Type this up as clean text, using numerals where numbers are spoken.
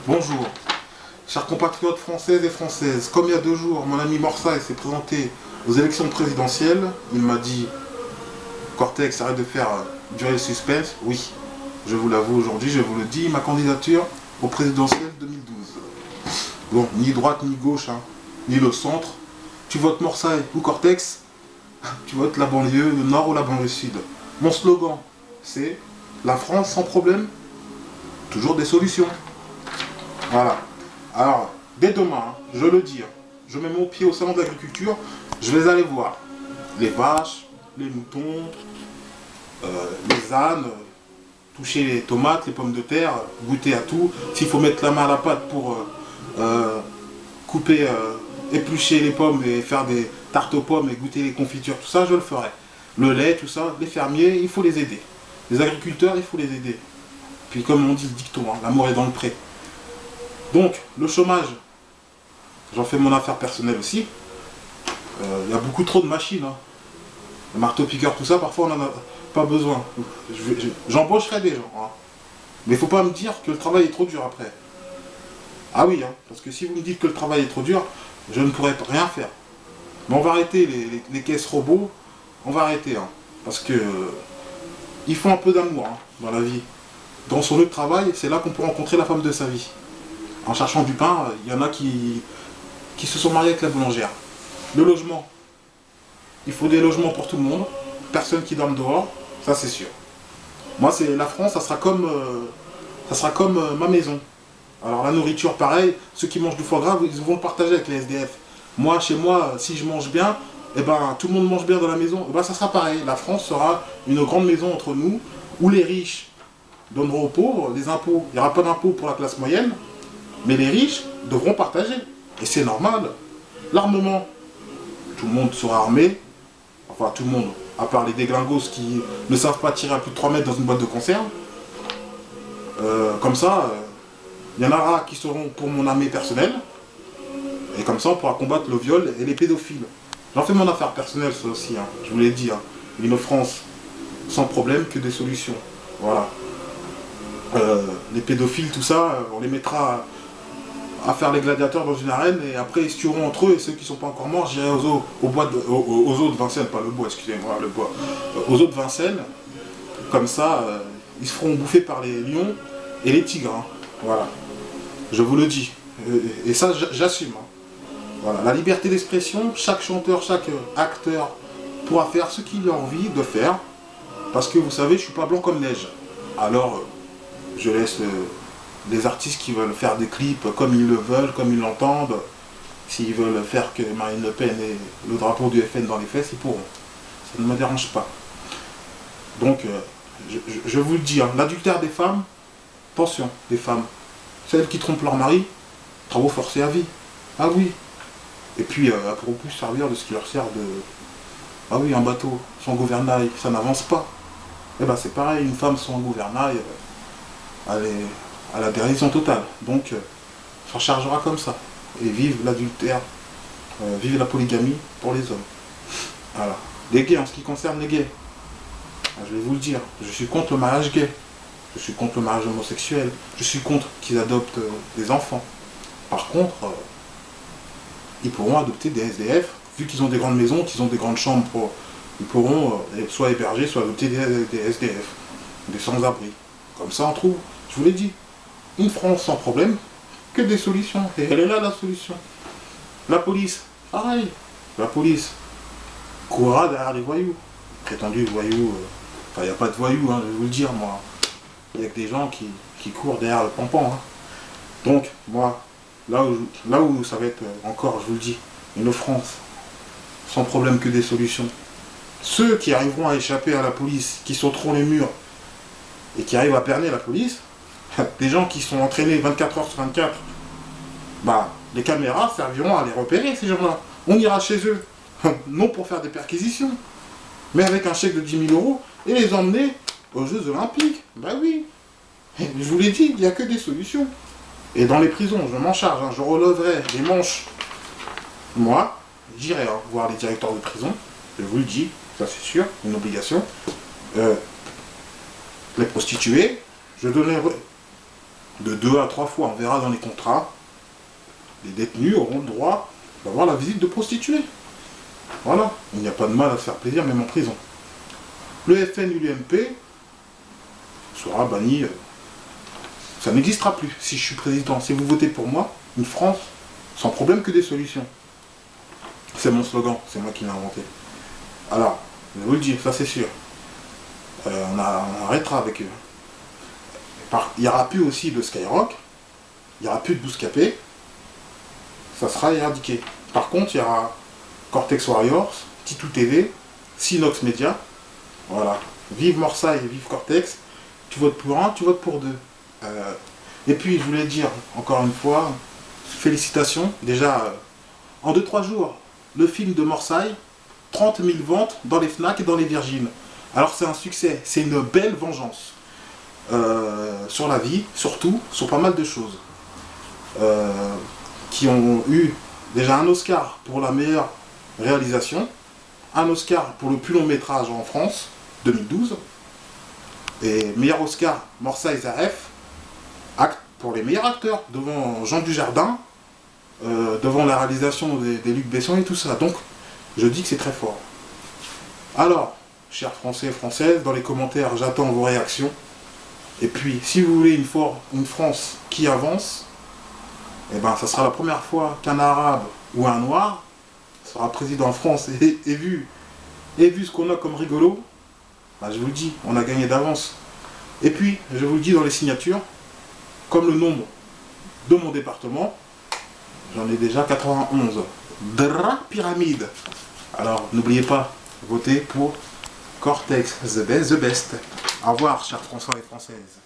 Bonjour, chers compatriotes françaises et françaises. Comme il y a 2 jours, mon ami Morsaï s'est présenté aux élections présidentielles, il m'a dit Cortex, arrête de faire durer le suspense. Oui, je vous l'avoue aujourd'hui, je vous le dis, ma candidature au présidentiel 2012. Bon, ni droite ni gauche, hein, ni le centre. Tu votes Morsaï ou Cortex, tu votes la banlieue, le nord ou la banlieue sud. Mon slogan, c'est la France sans problème, toujours des solutions. Voilà. Alors, dès demain, hein, je le dis, hein, je mets mon pied au salon de l'agriculture, je vais aller voir les vaches, les moutons, les ânes, toucher les tomates, les pommes de terre, goûter à tout. S'il faut mettre la main à la pâte pour couper, éplucher les pommes et faire des tartes aux pommes et goûter les confitures, tout ça, je le ferai. Le lait, tout ça, les fermiers, il faut les aider. Les agriculteurs, il faut les aider. Puis comme on dit le dicton, hein, l'amour est dans le pré. Donc, le chômage, j'en fais mon affaire personnelle aussi. Il y a beaucoup trop de machines. Hein. Le marteau-piqueur, tout ça, parfois on n'en a pas besoin. J'embaucherai des gens. Hein. Mais il ne faut pas me dire que le travail est trop dur après. Ah oui, hein, parce que si vous me dites que le travail est trop dur, je ne pourrai rien faire. Mais on va arrêter les caisses robots. On va arrêter. Hein, parce que il faut un peu d'amour hein, dans la vie. Dans son lieu de travail, c'est là qu'on peut rencontrer la femme de sa vie. En cherchant du pain, il y en a qui se sont mariés avec la boulangère. Le logement. Il faut des logements pour tout le monde. Personne qui dorme dehors, ça c'est sûr. Moi, c'est la France, ça sera comme ma maison. Alors la nourriture, pareil, ceux qui mangent du foie gras, ils vont le partager avec les SDF. Moi, chez moi, si je mange bien, eh ben, tout le monde mange bien dans la maison, eh ben, ça sera pareil. La France sera une grande maison entre nous, où les riches donneront aux pauvres des impôts. Il n'y aura pas d'impôts pour la classe moyenne, mais les riches devront partager. Et c'est normal. L'armement, tout le monde sera armé. Enfin, tout le monde, à part les déglingos qui ne savent pas tirer à plus de 3 mètres dans une boîte de conserve. Comme ça, il y en aura qui seront pour mon armée personnelle. Et comme ça, on pourra combattre le viol et les pédophiles. J'en fais mon affaire personnelle, ça aussi. Hein. Je vous l'ai dit. Hein. Une France sans problème, que des solutions. Voilà. Les pédophiles, tout ça, on les mettra à faire les gladiateurs dans une arène et après ils se tueront entre eux et ceux qui ne sont pas encore morts, j'irai aux eaux de Vincennes, pas le bois, excusez-moi, le bois, aux eaux de Vincennes, comme ça, ils se feront bouffer par les lions et les tigres, hein. Voilà, je vous le dis, et ça j'assume, hein. Voilà, la liberté d'expression, chaque chanteur, chaque acteur pourra faire ce qu'il a envie de faire, parce que vous savez, je suis pas blanc comme neige, alors je laisse des artistes qui veulent faire des clips comme ils le veulent, comme ils l'entendent. S'ils veulent faire que Marine Le Pen ait le drapeau du FN dans les fesses, ils pourront. Ça ne me dérange pas. Donc, je vous le dis, hein, l'adultère des femmes, attention, des femmes, celles qui trompent leur mari, travaux forcés à vie. Ah oui. Et puis, elles pourront plus servir de ce qui leur sert de... Ah oui, un bateau sans gouvernail, ça n'avance pas. Eh ben c'est pareil, une femme sans gouvernail, elle est à la déraison totale. Donc, s'en chargera comme ça. Et vive l'adultère, vive la polygamie pour les hommes. Voilà. Les gays, en ce qui concerne les gays, je vais vous le dire, je suis contre le mariage gay. Je suis contre le mariage homosexuel. Je suis contre qu'ils adoptent des enfants. Par contre, ils pourront adopter des SDF, vu qu'ils ont des grandes maisons, qu'ils ont des grandes chambres, ils pourront soit héberger, soit adopter des SDF, des sans-abri. Comme ça, on trouve, je vous l'ai dit, une France sans problème, que des solutions. Et elle est là la solution. La police, pareil. La police courra derrière les voyous. Prétendus voyous, enfin il n'y a pas de voyous, hein, je vais vous le dire moi. Il n'y a que des gens qui courent derrière le pampan. Hein. Donc, moi, là où ça va être encore, je vous le dis, une France sans problème que des solutions. Ceux qui arriveront à échapper à la police, qui sauteront les murs et qui arrivent à berner la police, des gens qui sont entraînés 24 heures sur 24, bah, les caméras serviront à les repérer, ces gens-là. On ira chez eux, non pour faire des perquisitions, mais avec un chèque de 10 000 € et les emmener aux Jeux Olympiques. Bah oui, et je vous l'ai dit, il n'y a que des solutions. Et dans les prisons, je m'en charge, hein, je relèverai les manches. Moi, j'irai hein, voir les directeurs de prison, je vous le dis, ça c'est sûr, une obligation. Les prostituées, je donnerai de 2 à 3 fois. On verra dans les contrats. Les détenus auront le droit d'avoir la visite de prostituées. Voilà, il n'y a pas de mal à se faire plaisir, même en prison. Le FN ou l'UMP sera banni. Ça n'existera plus si je suis président. Si vous votez pour moi, une France sans problème que des solutions. C'est mon slogan, c'est moi qui l'ai inventé. Alors, je vais vous le dire, ça c'est sûr. On arrêtera avec eux. Il n'y aura plus aussi de Skyrock, il n'y aura plus de Bouscapé, ça sera éradiqué. Par contre, il y aura Cortex Warriors, Titou TV, Sinox Media, voilà. Vive Morsaille et vive Cortex. Tu votes pour un, tu votes pour deux. Et puis, je voulais dire, encore une fois, félicitations. Déjà, en 2-3 jours, le film de Morsaille, 30 000 ventes dans les Fnac et dans les Virgin. Alors c'est un succès, c'est une belle vengeance. Sur la vie, surtout, sur pas mal de choses. Qui ont eu déjà un Oscar pour la meilleure réalisation, un Oscar pour le plus long métrage en France, 2012, et meilleur Oscar, Morsaille Zaref, pour les meilleurs acteurs, devant Jean Dujardin, devant la réalisation des Luc Besson et tout ça. Donc, je dis que c'est très fort. Alors, chers Français et Françaises, dans les commentaires, j'attends vos réactions. Et puis, si vous voulez une France qui avance, eh ben, ça sera la première fois qu'un arabe ou un noir sera président en France. Et vu ce qu'on a comme rigolo, ben, je vous le dis, on a gagné d'avance. Et puis, je vous le dis dans les signatures, comme le nombre de mon département, j'en ai déjà 91. Dra pyramide. Alors, n'oubliez pas, votez pour Cortex, the best. Au revoir, chers Français et Françaises.